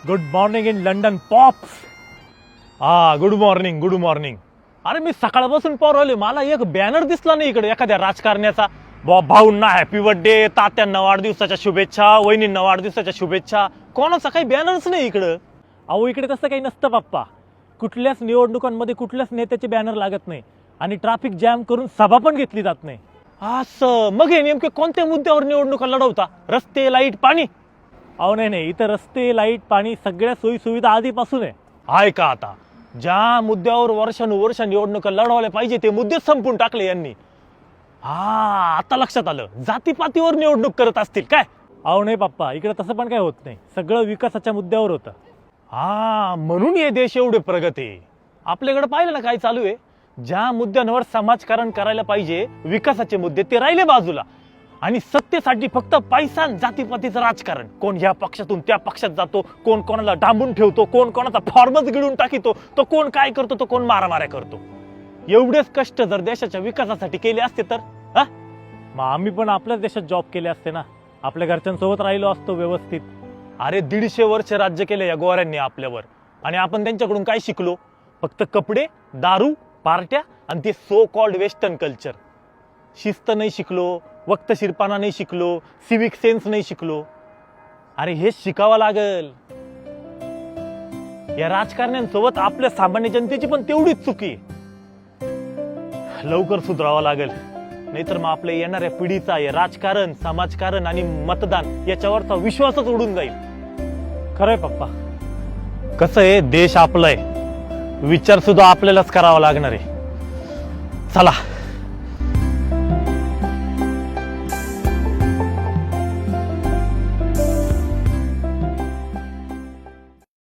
Good morning in London pops. Good morning good morning. अरे मी सकाळपासून पोरवले, मला एक बॅनर दिसला नाही इकडे एखाद्या राजकारण्याचा. भाऊंना हॅपी बर्थडे, तात्यांना वाढदिवसाच्या शुभेच्छा, वहिनींना वाढदिवसाच्या शुभेच्छा. कोणाचा काही बॅनरच नाही इकडं. अहो इकडे तसं काही नसतं बाप्पा. कुठल्याच निवडणुकांमध्ये कुठल्याच नेत्याचे बॅनर लागत नाही आणि ट्रॅफिक जॅम करून सभा पण घेतली जात नाही. असं मग हे नेमके कोणत्या मुद्द्यावर निवडणुका लढवता? रस्ते, लाईट, पाणी? अहो नाही, इथं रस्ते, लाईट, पाणी सगळ्या सोयी सुविधा आधीपासून आहे का? आता ज्या मुद्द्यावर वर्षानुवर्ष निवडणुका लढवल्या पाहिजे ते मुद्दे संपून टाकले यांनी. आता लक्षात आलं, जातीपातीवर निवडणूक करत असतील काय? अहो नाही पप्पा, इकडे तसं पण काय होत नाही. सगळं विकासाच्या मुद्द्यावर होतं. म्हणून हे देश एवढे प्रगत आहे. आपल्याकडे पाहिलं ना काय चालू आहे. ज्या मुद्द्यांवर समाजकारण करायला पाहिजे, विकासाचे मुद्दे, ते राहिले बाजूला. आणि सत्तेसाठी फक्त पैसा आणि जातीपातीचं राजकारण. कोण ह्या पक्षातून त्या पक्षात जातो, कोण कोणाला डांबून ठेवतो, कोण कोणाचा फॉर्मच गिळून टाकीतो, तो कोण काय करतो, तो कोण मारामाऱ्या करतो. एवढेच कष्ट जर देशाच्या विकासासाठी केले असते तर मग आम्ही पण आपल्याच देशात जॉब केले असते ना. आपल्या घरच्यांसोबत राहिलो असतो व्यवस्थित. अरे 150 वर्ष राज्य केले या गोऱ्यांनी आपल्यावर, आणि आपण त्यांच्याकडून काय शिकलो? फक्त कपडे, दारू, पार्ट्या आणि ते सो कॉल्ड वेस्टर्न कल्चर. शिस्त नाही शिकलो, वक्तशीरपणा नाही शिकलो, सिविक सेन्स नाही शिकलो. अरे हेच शिकावं लागल. या राजकारण्यांसोबत आपल्या सामान्य जनतेची पण तेवढीच चुकी. लवकर सुधारावं लागेल, नाहीतर मग आपल्या येणाऱ्या पिढीचा हे राजकारण, समाजकारण आणि मतदान याच्यावरचा विश्वासच उडून जाईल. खरंय पप्पा. कसं आहे, देश आपलाय, विचार सुद्धा आपल्यालाच करावा लागणार आहे. चला.